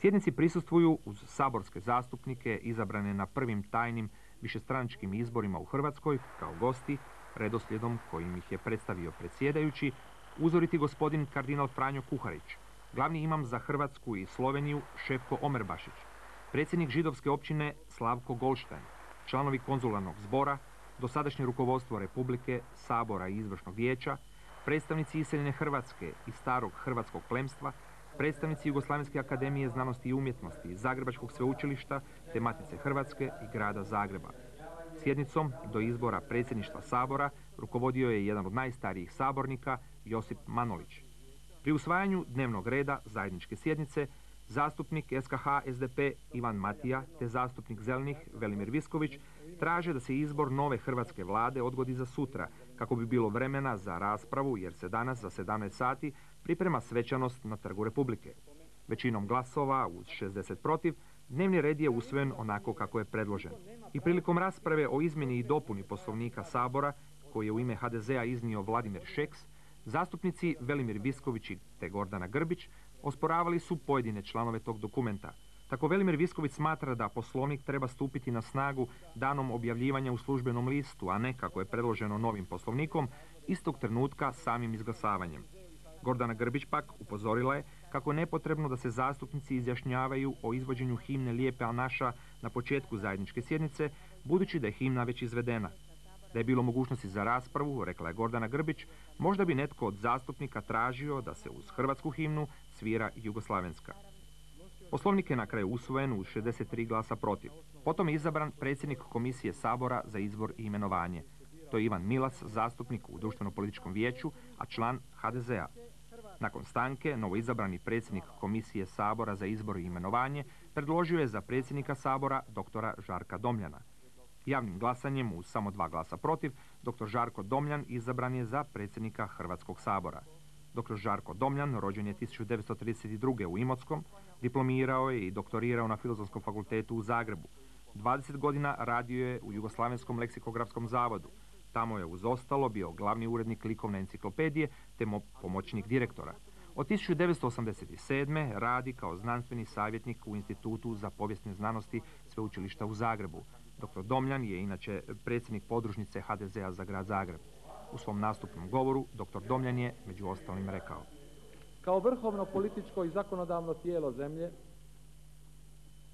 Sjednici prisustvuju uz saborske zastupnike izabrane na prvim tajnim višestranačkim izborima u Hrvatskoj kao gosti, redoslijedom kojim ih je predstavio predsjedajući, uzoriti gospodin kardinal Franjo Kuharić, glavni imam za Hrvatsku i Sloveniju Šefko Omerbašić, predsjednik židovske općine Slavko Golštajn, članovi konzularnog zbora, dosadašnje rukovodstvo Republike, Sabora i Izvršnog vijeća, predstavnici iseljene Hrvatske i starog hrvatskog plemstva, predstavnici Jugoslavenske akademije znanosti i umjetnosti, Zagrebačkog sveučilišta, te Matice Hrvatske i grada Zagreba. Sjednicom do izbora predsjedništva Sabora rukovodio je jedan od najstarijih sabornika, Josip Manolić. Pri usvajanju dnevnog reda zajedničke sjednice, zastupnik SKH SDP Ivan Matija te zastupnik Zelenih Velimir Visković traže da se izbor nove hrvatske vlade odgodi za sutra, kako bi bilo vremena za raspravu, jer se danas za 17 sati priprema svečanost na Trgu Republike. Većinom glasova, uz 60 protiv, dnevni red je usvojen onako kako je predložen. I prilikom rasprave o izmjeni i dopuni Poslovnika Sabora, koji je u ime HDZ-a iznio Vladimir Šeks, zastupnici Velimir Visković te Gordana Grbić osporavali su pojedine članove tog dokumenta. Tako Velimir Visković smatra da Poslovnik treba stupiti na snagu danom objavljivanja u službenom listu, a ne kako je predloženo novim Poslovnikom, istog trenutka samim izglasavanjem. Gordana Grbić pak upozorila je kako je nepotrebno da se zastupnici izjašnjavaju o izvođenju himne Lijepa naša na početku zajedničke sjednice, budući da je himna već izvedena. Da je bilo mogućnosti za raspravu, rekla je Gordana Grbić, možda bi netko od zastupnika tražio da se uz hrvatsku himnu svira jugoslavenska. Poslovnik je na kraju usvojen uz 63 glasa protiv. Potom je izabran predsjednik Komisije Sabora za izbor i imenovanje. To je Ivan Milas, zastupnik u Društveno-političkom vijeću, a član HDZ-a. Nakon stanke, novoizabrani predsjednik Komisije Sabora za izbor i imenovanje predložio je za predsjednika Sabora doktora Žarka Domljana. Javnim glasanjem uz samo 2 glasa protiv, dr. Žarko Domljan izabran je za predsjednika Hrvatskog sabora. Dr. Žarko Domljan rođen je 1932. u Imotskom, diplomirao je i doktorirao na Filozofskom fakultetu u Zagrebu. 20 godina radio je u Jugoslavenskom leksikografskom zavodu. Tamo je uz ostalo bio glavni urednik likovne enciklopedije te pomoćnik direktora. Od 1987. radi kao znanstveni savjetnik u Institutu za povijesne znanosti Sveučilišta u Zagrebu. Dr. Domljan je inače predsjednik podružnice HDZ-a za grad Zagreb. U svom nastupnom govoru dr. Domljan je među ostalim rekao: kao vrhovno političko i zakonodavno tijelo zemlje,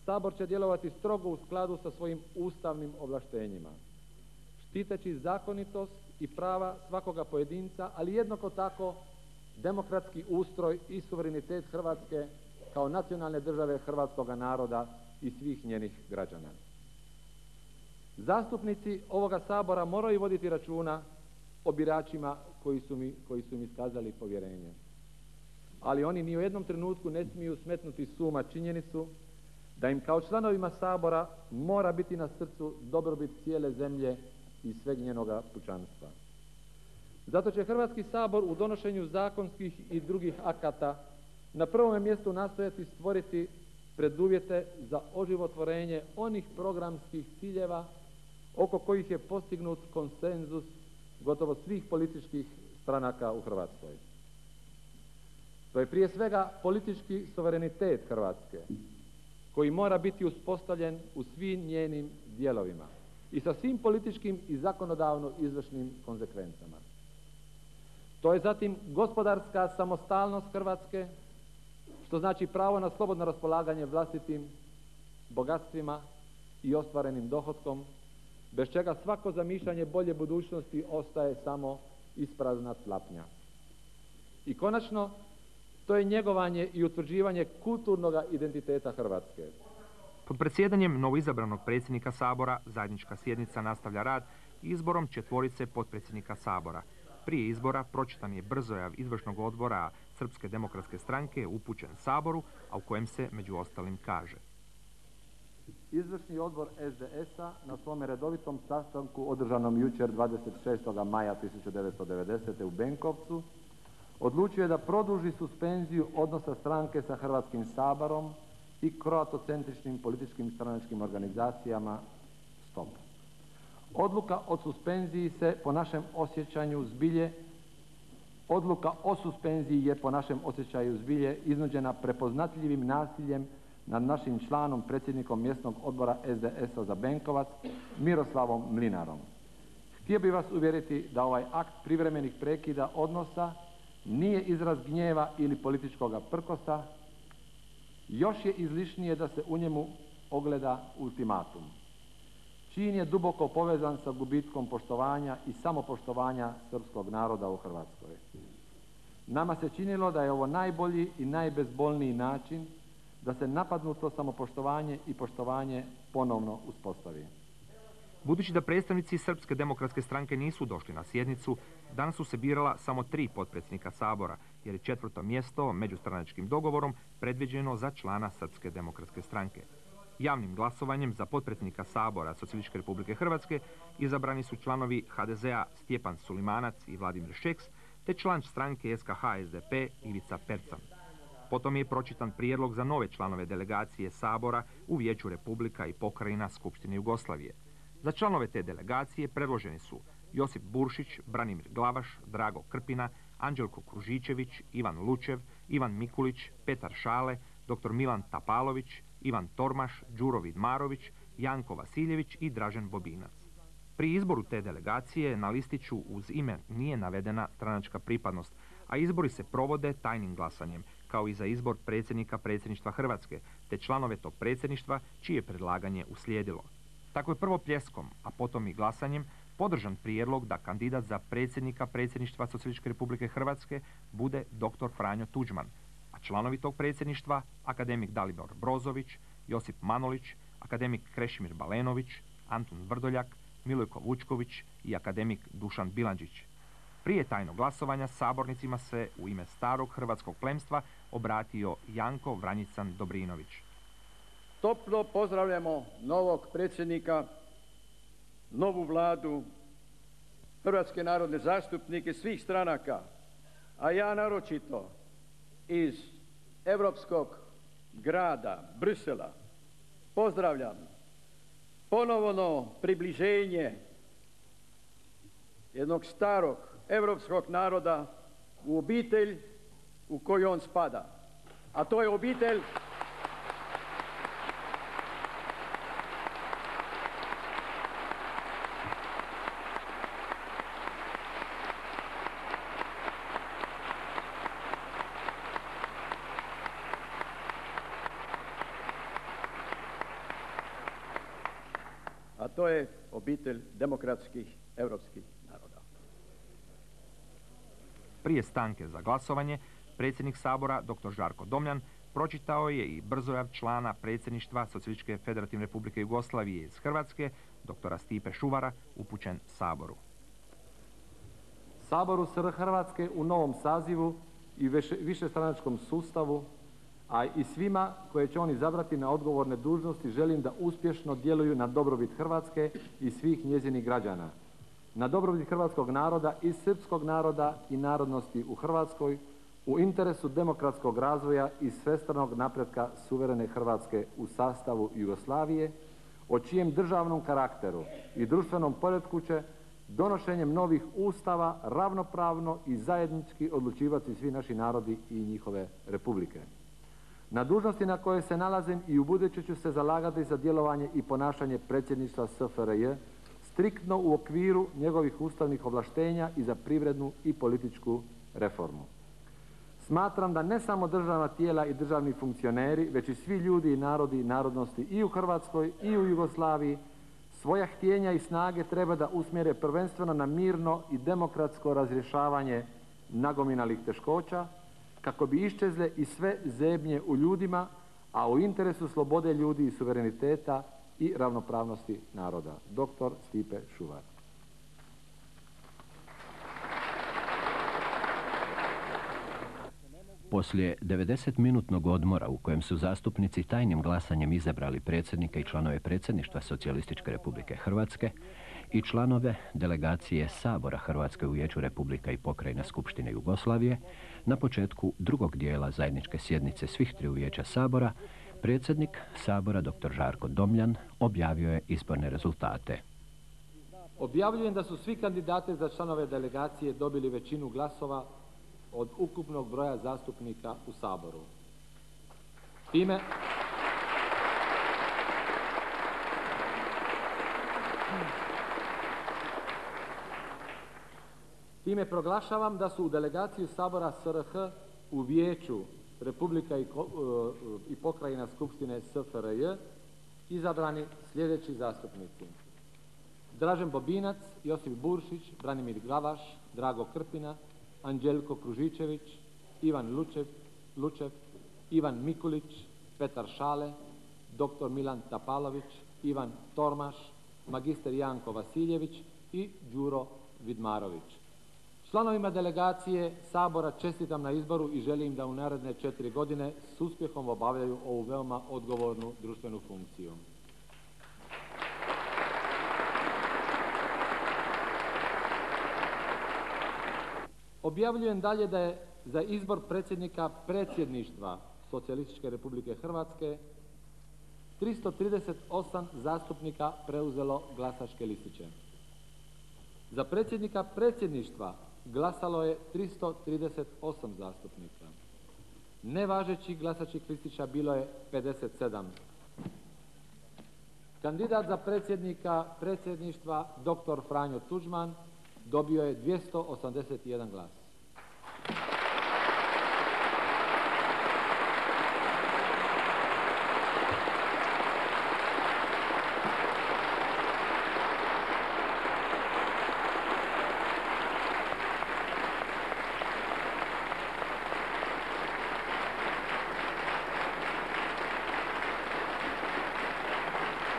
Sabor će djelovati strogo u skladu sa svojim ustavnim ovlaštenjima, štiteći zakonitost i prava svakoga pojedinca, ali jednako tako demokratski ustroj i suverenitet Hrvatske kao nacionalne države hrvatskoga naroda i svih njenih građana. Zastupnici ovoga Sabora moraju voditi računa o biračima koji su mi iskazali povjerenje. Ali oni ni u jednom trenutku ne smiju smetnuti s uma činjenicu da im kao članovima Sabora mora biti na srcu dobrobit cijele zemlje i sveg njenoga pučanstva. Zato će Hrvatski sabor u donošenju zakonskih i drugih akata na prvome mjestu nastojati stvoriti preduvjete za oživotvorenje onih programskih ciljeva oko kojih je postignut konsenzus gotovo svih političkih stranaka u Hrvatskoj. To je prije svega politički suverenitet Hrvatske, koji mora biti uspostavljen u svim njenim dijelovima i sa svim političkim i zakonodavno izvršnim konsekvencama. To je zatim gospodarska samostalnost Hrvatske, što znači pravo na slobodno raspolaganje vlastitim bogatstvima i ostvarenim dohotkom, bez čega svako zamišljanje bolje budućnosti ostaje samo isprazna tlapnja. I konačno, to je njegovanje i utvrđivanje kulturnog identiteta Hrvatske. Pod predsjedanjem novoizabranog predsjednika Sabora zajednička sjednica nastavlja rad izborom 4 potpredsjednika Sabora. Prije izbora pročitan je brzojav izvršnog odbora Srpske demokratske stranke upućen Saboru, a u kojem se među ostalim kaže: Izvršni odbor SDS-a na svome redovitom sastanku održanom jučer 26. maja 1990. u Benkovcu odlučio je da produži suspenziju odnosa stranke sa Hrvatskim saborom i kroatocentričnim političkim stranačkim organizacijama STOP. Odluka o suspenziji je po našem osjećaju zbilje iznuđena prepoznatljivim nasiljem nad našim članom, predsjednikom mjesnog odbora SDS-a za Benkovac, Miroslavom Mlinarom. Htio bih vas uvjeriti da ovaj akt privremenih prekida odnosa nije izraz gnjeva ili političkoga prkosa, još je izlišnije da se u njemu ogleda ultimatum. Čin je duboko povezan sa gubitkom poštovanja i samopoštovanja srpskog naroda u Hrvatskoj. Nama se činilo da je ovo najbolji i najbezbolniji način da se napadnuto samopoštovanje i poštovanje ponovno uspostavi. Budući da predstavnici Srpske demokratske stranke nisu došli na sjednicu, danas su se birala samo 3 potpredsjednika Sabora, jer je 4. mjesto međustranačkim dogovorom predviđeno za člana Srpske demokratske stranke. Javnim glasovanjem za potpredsjednika Sabora Socijalističke Republike Hrvatske izabrani su članovi HDZ-a Stjepan Sulimanac i Vladimir Šeks, te član stranke SKH SDP Ivica Percan. Potom je pročitan prijedlog za nove članove delegacije Sabora u Vijeću Republika i pokrajina Skupštine Jugoslavije. Za članove te delegacije predloženi su Josip Buršić, Branimir Glavaš, Drago Krpina, Anđelko Kružičević, Ivan Lučev, Ivan Mikulić, Petar Šale, dr. Milan Tapalović, Ivan Tormaš, Đuro Vidmarović, Janko Vasiljević i Dražen Bobinac. Pri izboru te delegacije na listiću uz ime nije navedena stranačka pripadnost, a izbori se provode tajnim glasanjem, kao i za izbor predsjednika predsjedništva Hrvatske, te članove tog predsjedništva čije predlaganje uslijedilo. Tako je prvo pljeskom, a potom i glasanjem, podržan prijedlog da kandidat za predsjednika predsjedništva Socijalističke Republike Hrvatske bude dr. Franjo Tuđman, a članovi tog predsjedništva akademik Dalibor Brozović, Josip Manolić, akademik Krešimir Balenović, Antun Vrdoljak, Milojko Vučković i akademik Dušan Bilandžić. Prije tajnog glasovanja sabornicima se u ime starog hrvatskog plemstva obratio Janko Vranjican Dobrinović. Toplo pozdravljamo novog predsjednika, novu vladu, hrvatske narodne zastupnike svih stranaka, a ja naročito iz europskog grada Brisela pozdravljam ponovno približenje jednog starog europskog naroda u obitelj u koju on spada. A to je obitelj to je obitelj demokratskih europskih naroda. Prije stanke za glasovanje, predsjednik Sabora, dr. Žarko Domljan, pročitao je i brzojav člana predsjedništva Socijalističke Federativne Republike Jugoslavije iz Hrvatske, dr. Stipe Šuvara, upućen Saboru. Saboru SR Hrvatske u novom sazivu i višestranačkom sustavu, a i svima koje će on izabrati na odgovorne dužnosti, želim da uspješno djeluju na dobrobit Hrvatske i svih njezinih građana. Na dobrobit hrvatskog naroda i srpskog naroda i narodnosti u Hrvatskoj, u interesu demokratskog razvoja i svestranog napretka suverene Hrvatske u sastavu Jugoslavije, o čijem državnom karakteru i društvenom poretku će donošenjem novih ustava ravnopravno i zajednički odlučivati svi naši narodi i njihove republike. Na dužnosti na kojoj se nalazim i ubuduće ću se zalagati za djelovanje i ponašanje predsjedništva SFRJ striktno u okviru njegovih ustavnih ovlaštenja i za privrednu i političku reformu. Smatram da ne samo državna tijela i državni funkcioneri, već i svi ljudi i narodi i narodnosti i u Hrvatskoj i u Jugoslaviji svoja htjenja i snage treba da usmjere prvenstveno na mirno i demokratsko razrješavanje nagominalih teškoća, kako bi iščezle i sve zebnje u ljudima, a u interesu slobode ljudi i suvereniteta i ravnopravnosti naroda. Dr. Stipe Šuvar. Poslije 90-minutnog odmora u kojem su zastupnici tajnim glasanjem izabrali predsjednika i članove predsjedništva Socijalističke Republike Hrvatske i članove delegacije Sabora Hrvatske u Vijeću Republika i pokrajina Skupštine Jugoslavije, na početku drugog dijela zajedničke sjednice svih triju vijeća Sabora, predsjednik Sabora dr. Žarko Domljan objavio je izborne rezultate. Objavljujem da su svi kandidati za članove delegacije dobili većinu glasova od ukupnog broja zastupnika u Saboru. Time Time proglašavam da su u delegaciju Sabora SRH u Vijeću Republika i pokrajina Skupštine SFRJ izabrani sljedeći zastupnici: Dražen Bobinac, Josip Buršić, Branimir Glavaš, Drago Krpina, Anđelko Kružičević, Ivan Lučev, Ivan Mikulić, Petar Šale, dr. Milan Tapalović, Ivan Tormaš, magister Janko Vasiljević i Đuro Vidmarović. Članovima delegacije Sabora čestitam na izboru i želim da u naredne 4 godine s uspjehom obavljaju ovu veoma odgovornu društvenu funkciju. Objavljujem dalje da je za izbor predsjednika predsjedništva Socijalističke Republike Hrvatske 338 zastupnika preuzelo glasačke listiće. Za predsjednika predsjedništva glasalo je 338 zastupnika. Nevažećih glasačkih listića bilo je 57. Kandidat za predsjednika predsjedništva dr. Franjo Tuđman dobio je 281 glas.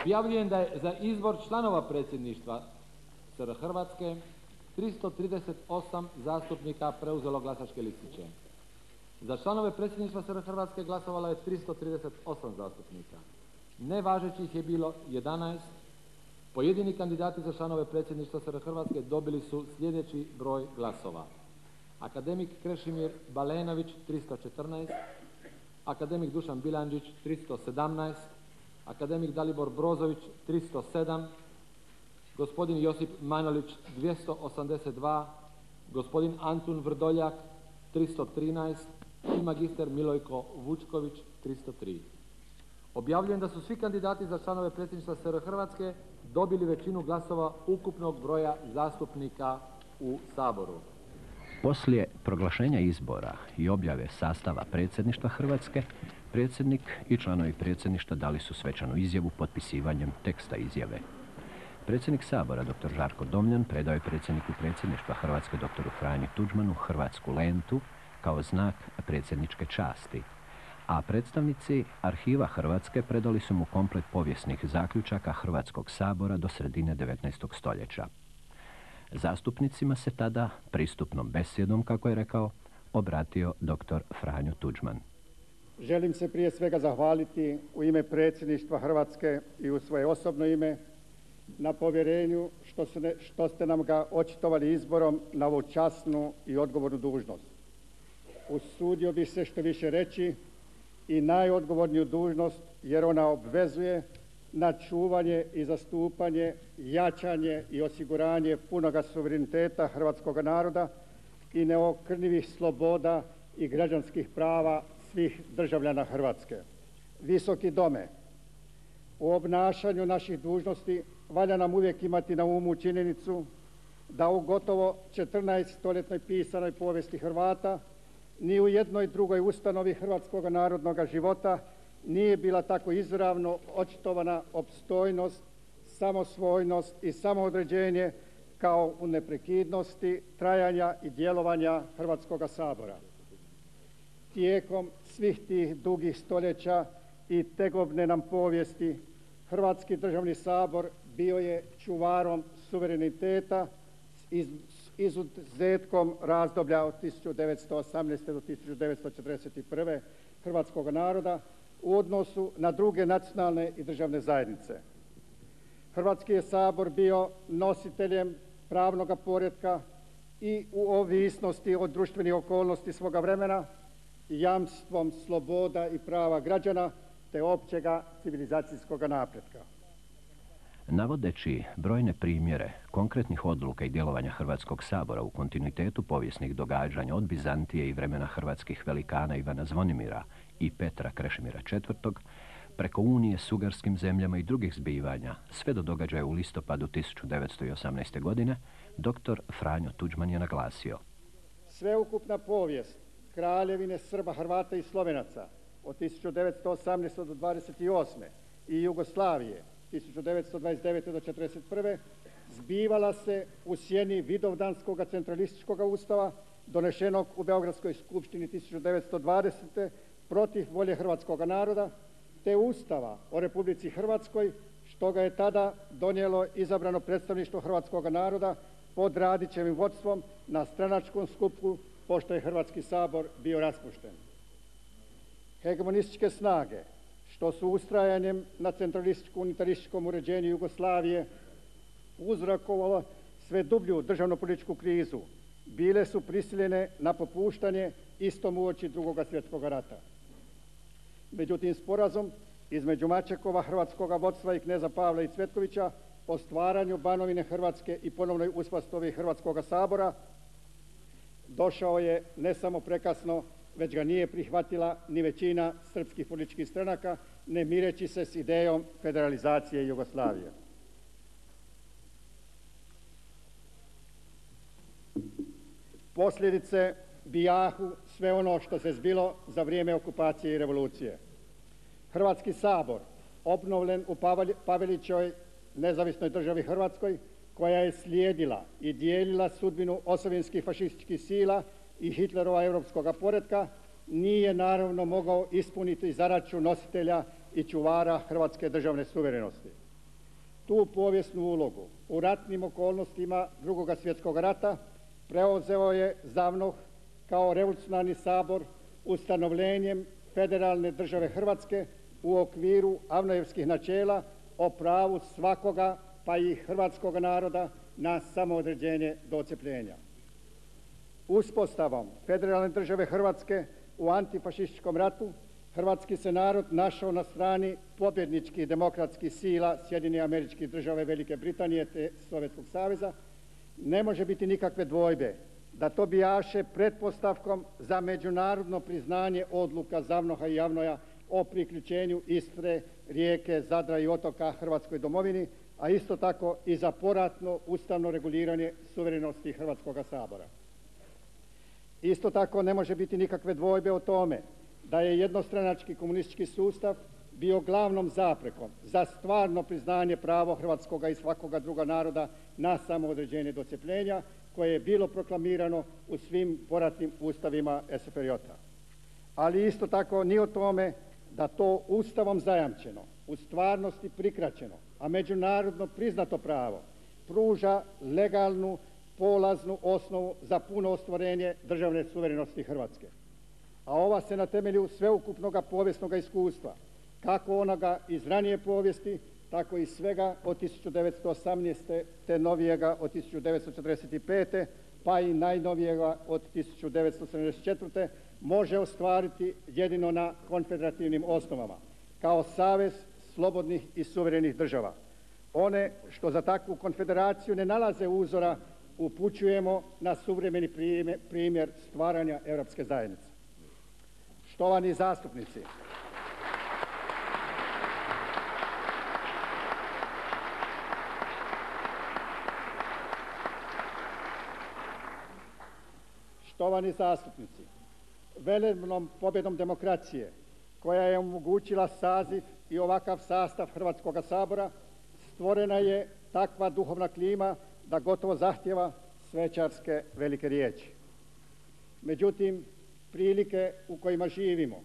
Objavljujem da je za izbor članova predsjedništva SR Hrvatske 338 zastupnika preuzelo glasačke listiće. Za članove predsjedništva SR Hrvatske glasovalo je 338 zastupnika. Nevažećih je bilo 11. Pojedini kandidati za članove predsjedništva SR Hrvatske dobili su sljedeći broj glasova: akademik Krešimir Balenović 314, akademik Dušan Bilandžić 317, akademik Dalibor Brozović 307, gospodin Josip Manolić 282, gospodin Antun Vrdoljak 313 i magister Milojko Vučković 303. Objavljujem da su svi kandidati za članove predsjedništva SR Hrvatske dobili većinu glasova ukupnog broja zastupnika u Saboru. Poslije proglašenja izbora i objave sastava predsjedništva Hrvatske, predsjednik i članovi predsjedništva dali su svečanu izjavu potpisivanjem teksta izjave. Predsjednik Sabora, dr. Žarko Domljan, predao je predsjedniku predsjedništva Hrvatske, dr. Franji Tuđmanu, hrvatsku lentu kao znak predsjedničke časti, a predstavnici arhiva Hrvatske predali su mu komplet povijesnih zaključaka Hrvatskog sabora do sredine 19. stoljeća. Zastupnicima se tada pristupnom besjedom, kako je rekao, obratio dr. Franjo Tuđman. Želim se prije svega zahvaliti u ime predsjedništva Hrvatske i u svoje osobno ime na povjerenju što ste nam ga očitovali izborom na ovu časnu i odgovornu dužnost. Usudio bih se što više reći i najodgovorniju dužnost, jer ona obvezuje na čuvanje i zastupanje, jačanje i osiguranje punoga suvereniteta hrvatskoga naroda i neokrnjivih sloboda i građanskih prava svih državljana Hrvatske. Visoki dome, u obnašanju naših dužnosti valja nam uvijek imati na umu činjenicu da u gotovo 14-stoljetnoj pisanoj povijesti Hrvata ni u jednoj drugoj ustanovi hrvatskog narodnog života nije bila tako izravno očitovana opstojnost, samosvojnost i samoodređenje kao u neprekidnosti trajanja i djelovanja Hrvatskoga sabora. Tijekom svih tih dugih stoljeća i tegobne nam povijesti Hrvatski državni sabor bio je čuvarom suvereniteta s izuzetkom razdoblja od 1918. do 1941. hrvatskog naroda u odnosu na druge nacionalne i državne zajednice. Hrvatski je sabor bio nositeljem pravnoga poretka i u ovisnosti od društvenih okolnosti svoga vremena, jamstvom sloboda i prava građana te općega civilizacijskog napretka. Navodeći brojne primjere konkretnih odluka i djelovanja Hrvatskog sabora u kontinuitetu povijesnih događanja od Bizantije i vremena hrvatskih velikana Ivana Zvonimira i Petra Krešimira IV, preko unije s ugarskim zemljama i drugih zbivanja, sve do događaja u listopadu 1918. godine, dr. Franjo Tuđman je naglasio. Sveukupna povijest Kraljevine Srba, Hrvata i Slovenaca od 1918. do 1928. i Jugoslavije 1929. do 1941. zbivala se u sjeni Vidovdanskog centralističkog ustava donešenog u Beogradskoj skupštini 1920. protiv volje hrvatskog naroda, te Ustava o Republici Hrvatskoj, što ga je tada donijelo izabrano predstavništvo hrvatskog naroda pod Radićevim vodstvom na stranačkom skupu, pošto je Hrvatski sabor bio raspušten. Hegemonističke snage, što su ustrajanjem na centralističko-unitarističkom uređenju Jugoslavije uzrokovalo sve dublju državno-političku krizu, bile su prisiljene na popuštanje istom uoči Drugog svjetskog rata. Međutim, sporazum između Mačekova, hrvatskoga vodstva i kneza Pavla i Cvetkovića o stvaranju Banovine Hrvatske i ponovnoj uspostavi Hrvatskoga sabora došao je ne samo prekasno, već ga nije prihvatila ni većina srpskih političkih stranaka, ne mireći se s idejom federalizacije Jugoslavije. Posljedice bijahu sve ono što se zbilo za vrijeme okupacije i revolucije. Hrvatski sabor, obnovljen u Pavelićevoj nezavisnoj državi Hrvatskoj, koja je slijedila i dijelila sudbinu osovinskih fašističkih sila i Hitlerova europskoga poretka, nije naravno mogao ispuniti zadaću nositelja i čuvara hrvatske državne suverenosti. Tu povijesnu ulogu u ratnim okolnostima Drugog svjetskog rata preuzeo je ZAVNOH kao revolucionarni sabor ustanovljenjem federalne države Hrvatske u okviru avnojevskih načela o pravu svakoga, pa i hrvatskog naroda, na samoodređenje do odcjepljenja. Uspostavom federalne države Hrvatske u antifašističkom ratu hrvatski se narod našao na strani pobjedničkih demokratskih sila Sjedinjenih Američkih Država, Velike Britanije te Sovjetskog saveza. Ne može biti nikakve dvojbe da to bijaše pretpostavkom za međunarodno priznanje odluka ZAVNOH-a i AVNOJ-a o priključenju Istre, Rijeke, Zadra i otoka Hrvatskoj domovini, a isto tako i za poratno ustavno reguliranje suverenosti Hrvatskoga sabora. Isto tako ne može biti nikakve dvojbe o tome da je jednostranački komunistički sustav bio glavnom zaprekom za stvarno priznanje pravo hrvatskoga i svakoga druga naroda na samoodređenje do odcjepljenja, koje je bilo proklamirano u svim poratnim ustavima SFRJ-a. Ali isto tako ni o tome da to Ustavom zajamčeno, u stvarnosti prikraćeno, a međunarodno priznato pravo pruža legalnu polaznu osnovu za puno ostvarenje državne suverenosti Hrvatske. A ova se na temelju sveukupnog povijesnog iskustva, kako onoga iz ranije povijesti, tako i svega od 1918. te novijega od 1945. pa i najnovijega od 1974. može ostvariti jedino na konfederativnim osnovama, kao savez slobodnih i suverenih država. One što za takvu konfederaciju ne nalaze uzora, upućujemo na suvremeni primjer stvaranja Europske zajednice. Štovani zastupnici, velebnom pobjedom demokracije, koja je omogućila saziv i ovakav sastav Hrvatskoga sabora, stvorena je takva duhovna klima da gotovo zahtjeva svečarske velike riječi. Međutim, prilike u kojima živimo,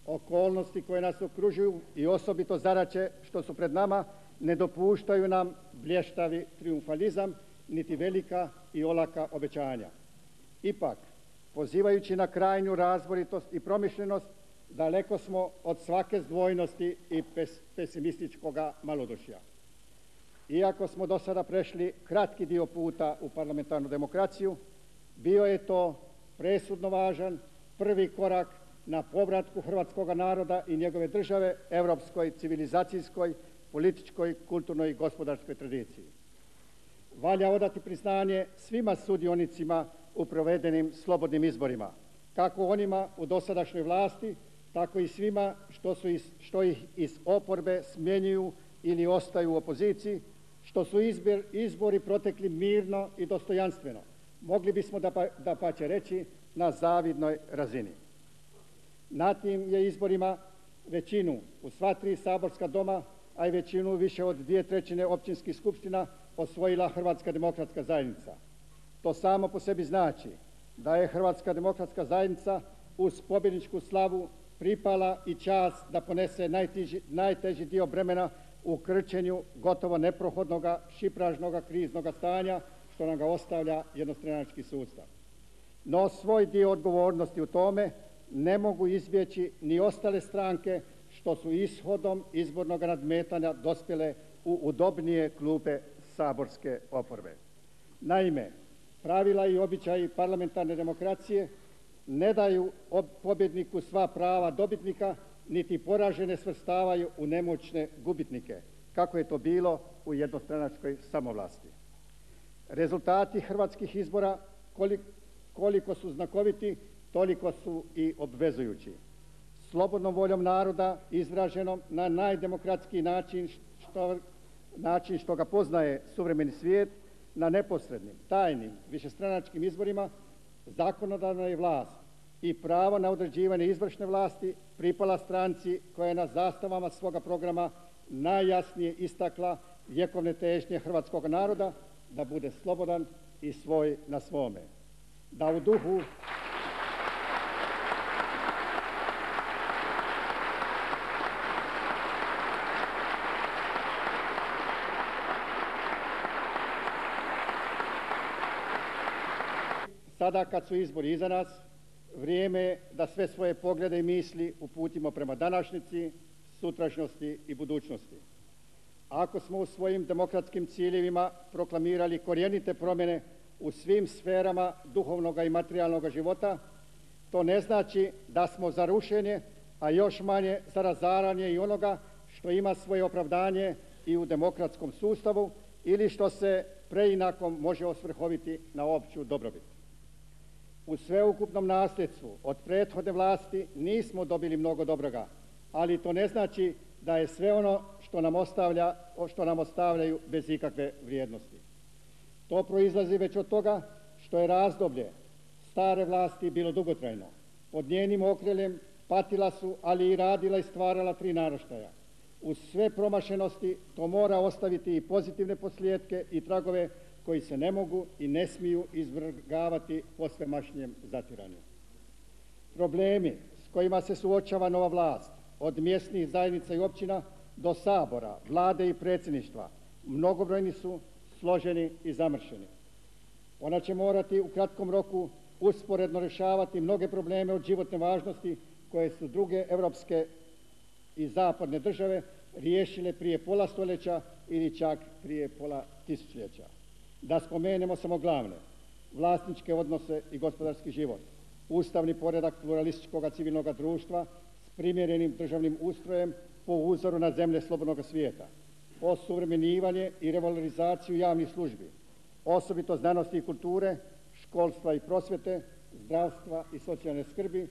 okolnosti koje nas okružuju i osobito zadaće što su pred nama ne dopuštaju nam blještavi triumfalizam niti velika i olaka obećanja. Ipak, pozivajući na krajnju razboritost i promišljenost, daleko smo od svake zdvojnosti i pesimističkoga malodušja. Iako smo do sada prešli kratki dio puta u parlamentarnu demokraciju, bio je to presudno važan prvi korak na povratku hrvatskoga naroda i njegove države europskoj civilizacijskoj, političkoj, kulturnoj i gospodarskoj tradiciji. Valja odati priznanje svima sudionicima u provedenim slobodnim izborima, kako onima u dosadašnjoj vlasti, tako i svima što ih iz oporbe smjenjuju ili ostaju u opoziciji, što su izbori protekli mirno i dostojanstveno. Mogli bismo dapače reći na zavidnoj razini. Na tim je izborima većinu u sva 3 saborska doma, a i većinu više od 2/3 općinskih skupština osvojila Hrvatska demokratska zajednica. To samo po sebi znači da je Hrvatska demokratska zajednica uz pobjedničku slavu pripala i čast da ponese najteži dio bremena u krčenju gotovo neprohodnoga, šipražnoga, kriznoga stanja što nam ga ostavlja jednostranački sustav. No svoj dio odgovornosti u tome ne mogu izbjeći ni ostale stranke što su ishodom izbornog nadmetanja dospjele u udobnije klupe saborske oporbe. Naime, pravila i običaji parlamentarne demokracije ne daju pobjedniku sva prava dobitnika, niti poražene svrstavaju u nemoćne gubitnike, kako je to bilo u jednostranačkoj samovlasti. Rezultati hrvatskih izbora, koliko su znakoviti, toliko su i obvezujući. Slobodnom voljom naroda, izraženom na najdemokratskiji način što ga poznaje suvremeni svijet, na neposrednim, tajnim, višestranačkim izborima, zakonodavna je vlast i pravo na određivanje izvršne vlasti pripala stranci koja je na zastavama svoga programa najjasnije istakla vjekovne težnje hrvatskog naroda da bude slobodan i svoj na svome. Da u duhu sada kad su izbori iza nas, vrijeme je da sve svoje poglede i misli uputimo prema današnjici, sutrašnjosti i budućnosti. Ako smo u svojim demokratskim ciljevima proklamirali korijenite promjene u svim sferama duhovnog i materijalnog života, to ne znači da smo za rušenje, a još manje za razaranje i onoga što ima svoje opravdanje i u demokratskom sustavu ili što se preinakom može osvrhoviti na opću dobrobit. U sveukupnom nasljedstvu od prethodne vlasti nismo dobili mnogo dobroga, ali to ne znači da je sve ono što nam ostavljaju bez ikakve vrijednosti. To proizlazi već od toga što je razdoblje stare vlasti bilo dugotrajno. Pod njenim okriljem patila su, ali i radila i stvarala 3 naraštaja. Uz sve promašenosti to mora ostaviti i pozitivne posljedke i tragove koji se ne mogu i ne smiju izvrgavati posvemašnjem zatiranju. Problemi s kojima se suočava nova vlast, od mjesnih zajednica i općina do Sabora, Vlade i predsjedništva, mnogobrojni su, složeni i zamršeni. Ona će morati u kratkom roku usporedno rješavati mnoge probleme od životne važnosti koje su druge europske i zapadne države riješile prije pola stoljeća ili čak prije pola tisućljeća. Da spomenemo samo glavne: vlasničke odnose i gospodarski život, ustavni poredak pluralističkog civilnog društva s primjerenim državnim ustrojem po uzoru na zemlje slobodnog svijeta, osuvremenjivanje i revalorizaciju javnih službi, osobito znanosti i kulture, školstva i prosvjete, zdravstva i socijalne skrbi,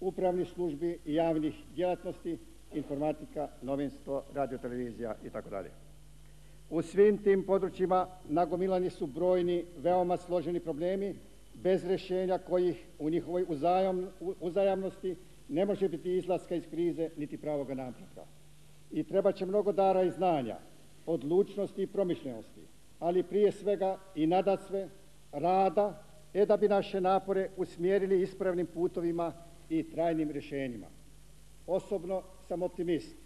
upravnih službi i javnih djelatnosti, informatika, novinstvo, radiotelevizija itd. U svim tim područjima nagomilani su brojni, veoma složeni problemi, bez rješenja kojih u njihovoj uzajamnosti ne može biti izlaska iz krize niti pravoga napretka. I treba će mnogo dara i znanja, odlučnosti i promišljenosti, ali prije svega i nadasve rada, da bi naše napore usmjerili ispravnim putovima i trajnim rješenjima. Osobno sam optimist.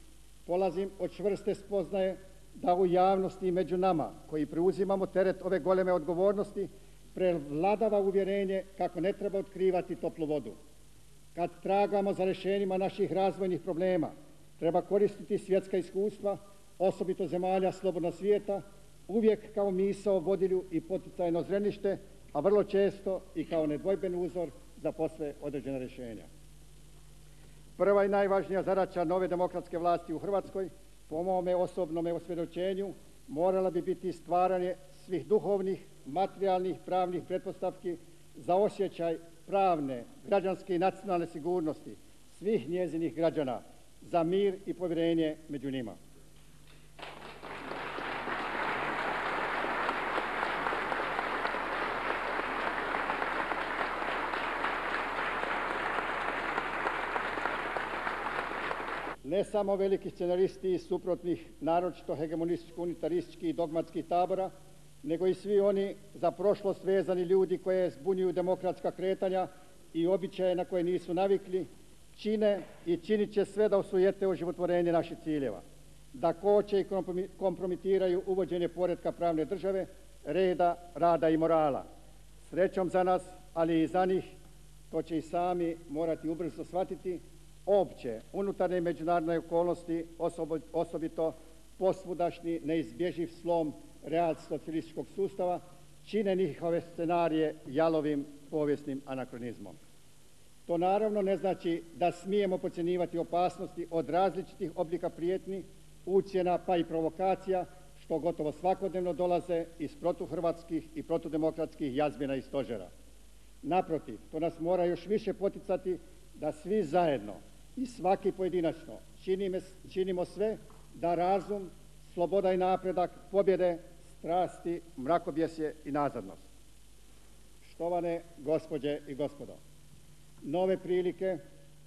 Polazim od čvrste spoznaje da u javnosti i među nama, koji preuzimamo teret ove goleme odgovornosti, prevladava uvjerenje kako ne treba otkrivati toplu vodu. Kad tragamo za rješenjima naših razvojnih problema, treba koristiti svjetska iskustva, osobito zemalja slobodnog svijeta, uvijek kao misao vodilju i poticajno zrenište, a vrlo često i kao nedvojben uzor za posve određena rješenja. Prva i najvažnija zadaća nove demokratske vlasti u Hrvatskoj, po mome osobnome osvjedočenju, morala bi biti stvaranje svih duhovnih, materijalnih, pravnih pretpostavki za osjećaj pravne, građanske i nacionalne sigurnosti svih njezinih građana, za mir i povjerenje među njima. ne samo veliki scenaristi iz suprotnih, naročito hegemonističko-unitarističkih i dogmatskih tabora, nego i svi oni za prošlost vezani ljudi koje zbunjuju demokratska kretanja i običaje na koje nisu navikli, čine i činit će sve da osujete oživotvorenje naših ciljeva, da koče i kompromitiraju uvođenje poretka pravne države, reda, rada i morala. Srećom za nas, ali i za njih, to će i sami morati ubrzo shvatiti, opće unutarnje i međunarodne okolnosti, osobito posvudašnji neizbježiv slom realsocijalističkog sustava, čine njihove scenarije jalovim povijesnim anakronizmom. To naravno ne znači da smijemo podcjenjivati opasnosti od različitih oblika prijetnji, ucjena pa i provokacija, što gotovo svakodnevno dolaze iz protuhrvatskih i protudemokratskih jazbina i stožera. Naprotiv, to nas mora još više poticati da svi zajedno i svaki pojedinačno činimo sve da razum, sloboda i napredak pobjede strasti, mrakobjesje i nazadnost. Štovane gospođe i gospodo, nove prilike,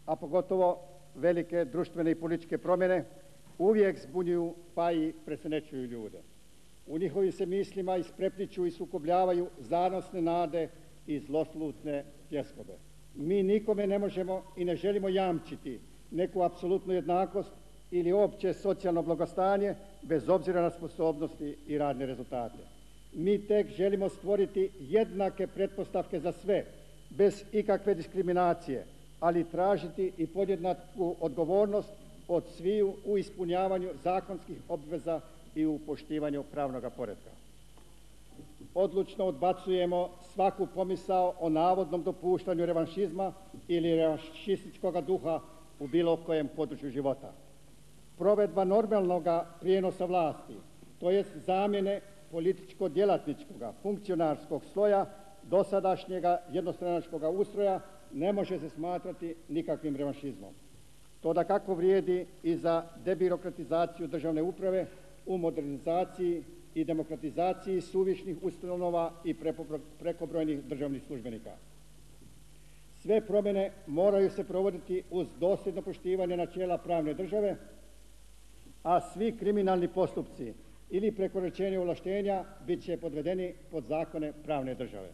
a pogotovo velike društvene i političke promjene uvijek zbunjuju pa i presenečuju ljude. U njihovim se mislima isprepliću i sukobljavaju zanosne nade i zloslutne tjeskobe. Mi nikome ne možemo i ne želimo jamčiti neku apsolutnu jednakost ili opće socijalno blagostanje bez obzira na sposobnosti i radne rezultate. Mi tek želimo stvoriti jednake pretpostavke za sve, bez ikakve diskriminacije, ali tražiti i podjednaku odgovornost od sviju u ispunjavanju zakonskih obveza i u poštivanju pravnog poretka. Odlučno odbacujemo svaku pomisao o navodnom dopuštanju revanšizma ili revanšističkog duha u bilo kojem području života. Provedba normalnog prijenosa vlasti, to jest zamjene političko-djelatničkog funkcionarskog sloja dosadašnjega jednostranačkog ustroja ne može se smatrati nikakvim revanšizmom. To dakako vrijedi i za debirokratizaciju državne uprave u modernizaciji i demokratizaciji suvišnih ustanova i prekobrojnih državnih službenika. Sve promjene moraju se provoditi uz dosljedno poštivanje načela pravne države, a svi kriminalni postupci ili prekoračenje ovlaštenja bit će podvedeni pod zakone pravne države.